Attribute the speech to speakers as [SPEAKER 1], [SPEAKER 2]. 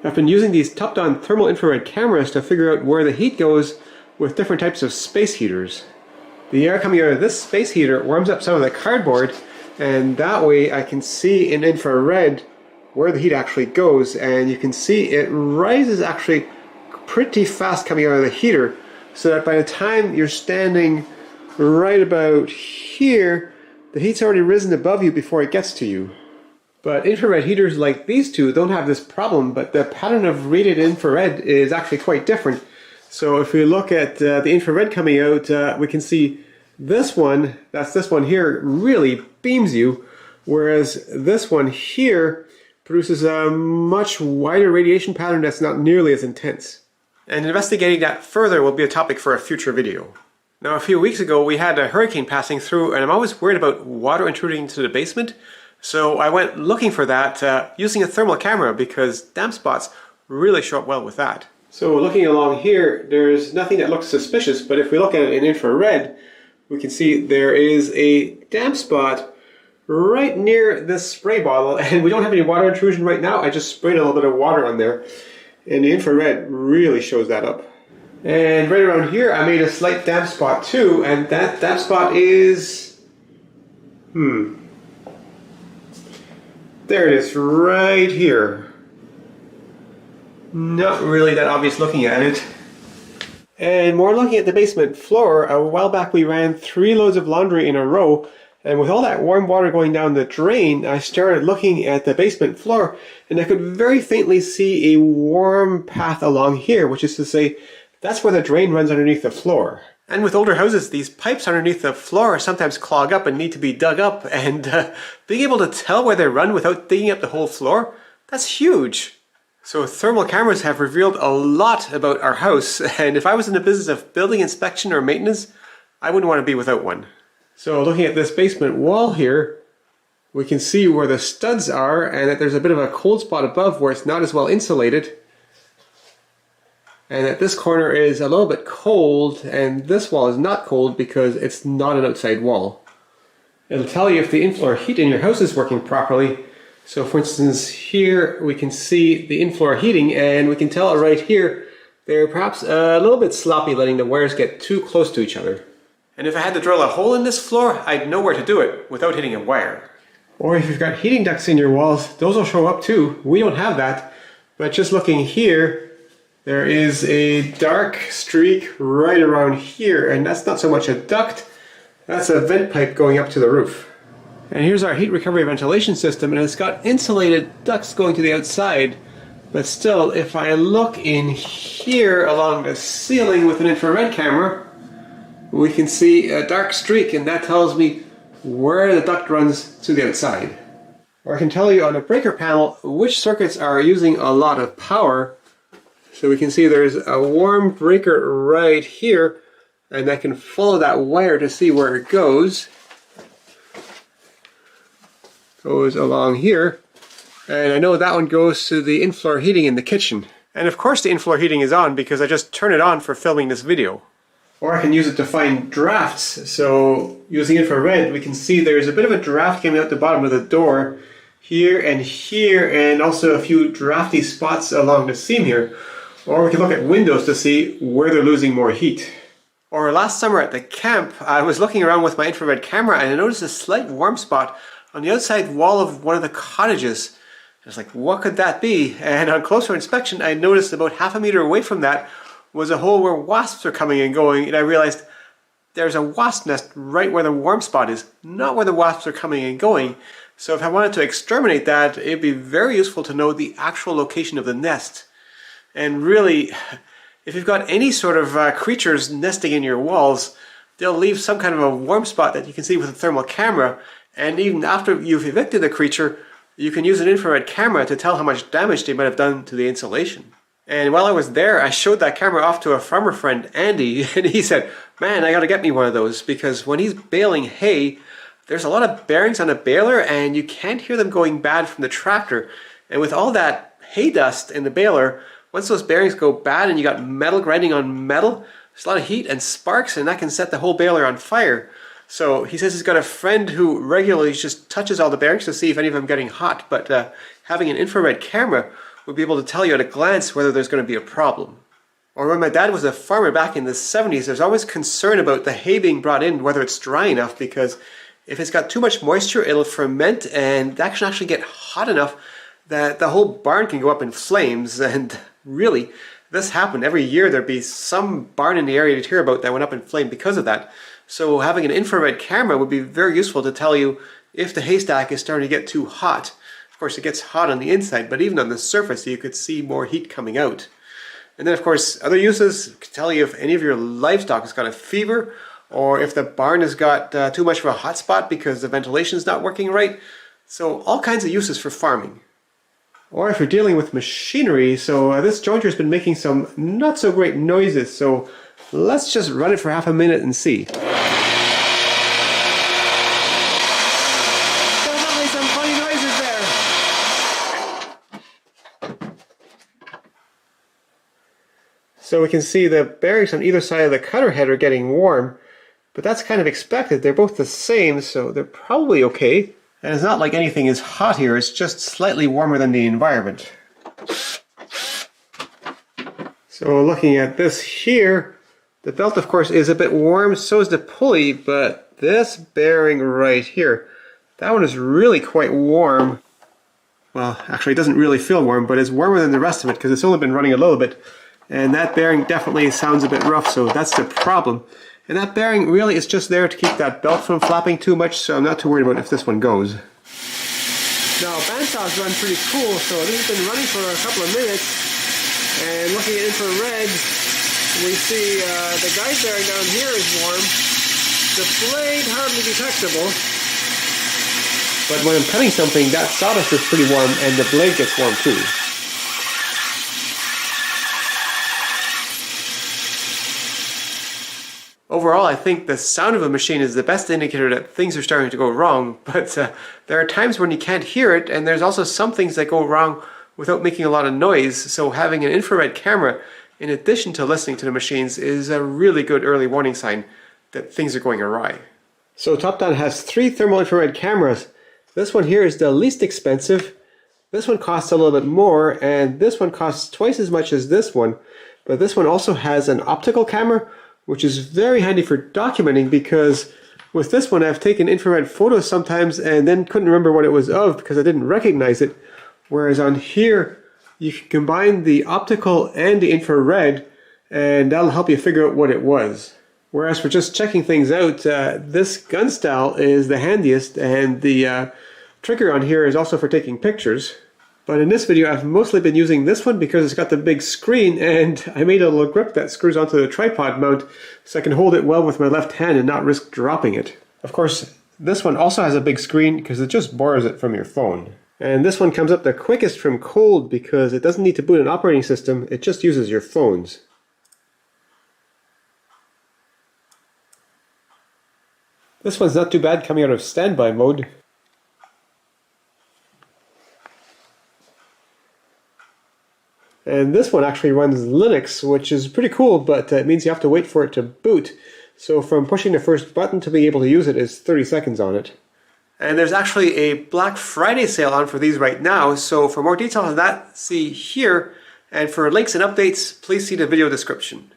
[SPEAKER 1] I've been using these top-down thermal infrared cameras to figure out where the heat goes with different types of space heaters. The air coming out of this space heater warms up some of the cardboard, and that way I can see in infrared where the heat actually goes, and you can see it rises actually pretty fast coming out of the heater, so that by the time you're standing right about here, the heat's already risen above you before it gets to you. But infrared heaters like these two don't have this problem, but the pattern of radiated infrared is actually quite different. So if we look at the infrared coming out, we can see this one, that's this one here, really beams you, whereas this one here produces a much wider radiation pattern that's not nearly as intense. And investigating that further will be a topic for a future video. Now, a few weeks ago we had a hurricane passing through, and I'm always worried about water intruding into the basement, so I went looking for that using a thermal camera, because damp spots really show up well with that. So looking along here, there's nothing that looks suspicious, but if we look at it in infrared, we can see there is a damp spot right near this spray bottle, and we don't have any water intrusion right now. I just sprayed a little bit of water on there, and the infrared really shows that up. And right around here I made a slight damp spot too, and that damp spot is... there it is, right here. Not really that obvious looking at it. And more looking at the basement floor, a while back we ran 3 loads of laundry in a row, and with all that warm water going down the drain, I started looking at the basement floor, and I could very faintly see a warm path along here, which is to say, that's where the drain runs underneath the floor. And with older houses, these pipes underneath the floor sometimes clog up and need to be dug up, and being able to tell where they run without digging up the whole floor, that's huge. So thermal cameras have revealed a lot about our house, and if I was in the business of building inspection or maintenance, I wouldn't want to be without one. So looking at this basement wall here, we can see where the studs are, and that there's a bit of a cold spot above where it's not as well insulated. And that this corner is a little bit cold, and this wall is not cold because it's not an outside wall. It'll tell you if the in-floor heat in your house is working properly. So for instance, here we can see the in-floor heating, and we can tell right here they're perhaps a little bit sloppy, letting the wires get too close to each other. And if I had to drill a hole in this floor, I'd know where to do it without hitting a wire. Or if you've got heating ducts in your walls, those will show up too. We don't have that, but just looking here, there is a dark streak right around here, and that's not so much a duct, that's a vent pipe going up to the roof. And here's our heat recovery ventilation system, and it's got insulated ducts going to the outside, but still, if I look in here along the ceiling with an infrared camera, we can see a dark streak, and that tells me where the duct runs to the outside. Or I can tell you on a breaker panel which circuits are using a lot of power. So we can see there's a warm breaker right here, and I can follow that wire to see where it goes. Goes along here, and I know that one goes to the in-floor heating in the kitchen. And of course the in-floor heating is on because I just turned it on for filming this video. Or I can use it to find drafts. So using infrared, we can see there's a bit of a draft coming out the bottom of the door here, and also a few drafty spots along the seam here. Or we can look at windows to see where they're losing more heat. Or last summer at the camp, I was looking around with my infrared camera, and I noticed a slight warm spot on the outside wall of one of the cottages. I was like, what could that be? And on closer inspection, I noticed about half a meter away from that was a hole where wasps are coming and going, and I realized there's a wasp nest right where the warm spot is, not where the wasps are coming and going. So if I wanted to exterminate that, it'd be very useful to know the actual location of the nest. And really, if you've got any sort of creatures nesting in your walls, they'll leave some kind of a warm spot that you can see with a thermal camera, and even after you've evicted the creature, you can use an infrared camera to tell how much damage they might have done to the insulation. And while I was there, I showed that camera off to a farmer friend, Andy, and he said, man, I gotta get me one of those, because when he's baling hay, there's a lot of bearings on a baler, and you can't hear them going bad from the tractor. And with all that hay dust in the baler, once those bearings go bad and you got metal grinding on metal, there's a lot of heat and sparks, and that can set the whole baler on fire. So he says he's got a friend who regularly just touches all the bearings to see if any of them are getting hot, but having an infrared camera would be able to tell you at a glance whether there's going to be a problem. Or when my dad was a farmer back in the 70s, there's always concern about the hay being brought in, whether it's dry enough, because if it's got too much moisture, it'll ferment and that can actually get hot enough that the whole barn can go up in flames. And really, this happened. Every year there'd be some barn in the area to hear about that went up in flame because of that. So having an infrared camera would be very useful to tell you if the haystack is starting to get too hot. Of course, it gets hot on the inside, but even on the surface, you could see more heat coming out. And then, of course, other uses could tell you if any of your livestock has got a fever, or if the barn has got too much of a hot spot because the ventilation is not working right. So all kinds of uses for farming. Or if you're dealing with machinery, so this jointer has been making some not so great noises, so let's just run it for half a minute and see. Definitely some funny noises there. So we can see the bearings on either side of the cutter head are getting warm, but that's kind of expected. They're both the same, so they're probably okay. And it's not like anything is hot here, it's just slightly warmer than the environment. So looking at this here, the belt of course is a bit warm, so is the pulley, but this bearing right here, that one is really quite warm. Well, actually it doesn't really feel warm, but it's warmer than the rest of it because it's only been running a little bit. And that bearing definitely sounds a bit rough, so that's the problem. And that bearing really is just there to keep that belt from flapping too much, so I'm not too worried about if this one goes. Now, bandsaws run pretty cool, so this has been running for a couple of minutes. And looking at infrared, we see the guide bearing down here is warm. The blade hardly detectable. But when I'm cutting something, that sawdust is pretty warm, and the blade gets warm too. Overall, I think the sound of a machine is the best indicator that things are starting to go wrong, but there are times when you can't hear it, and there's also some things that go wrong without making a lot of noise, so having an infrared camera, in addition to listening to the machines, is a really good early warning sign that things are going awry. So Topdan has 3 thermal infrared cameras. This one here is the least expensive, this one costs a little bit more, and this one costs twice as much as this one, but this one also has an optical camera, which is very handy for documenting, because with this one I've taken infrared photos sometimes and then couldn't remember what it was of because I didn't recognize it. Whereas on here you can combine the optical and the infrared and that'll help you figure out what it was. Whereas for just checking things out, this gun style is the handiest, and the trigger on here is also for taking pictures. But in this video I've mostly been using this one because it's got the big screen, and I made a little grip that screws onto the tripod mount so I can hold it well with my left hand and not risk dropping it. Of course, this one also has a big screen because it just borrows it from your phone. And this one comes up the quickest from cold because it doesn't need to boot an operating system, it just uses your phones. This one's not too bad coming out of standby mode. And this one actually runs Linux, which is pretty cool, but it means you have to wait for it to boot. So from pushing the first button to being able to use it is 30 seconds on it. And there's actually a Black Friday sale on for these right now, so for more details on that, see here. And for links and updates, please see the video description.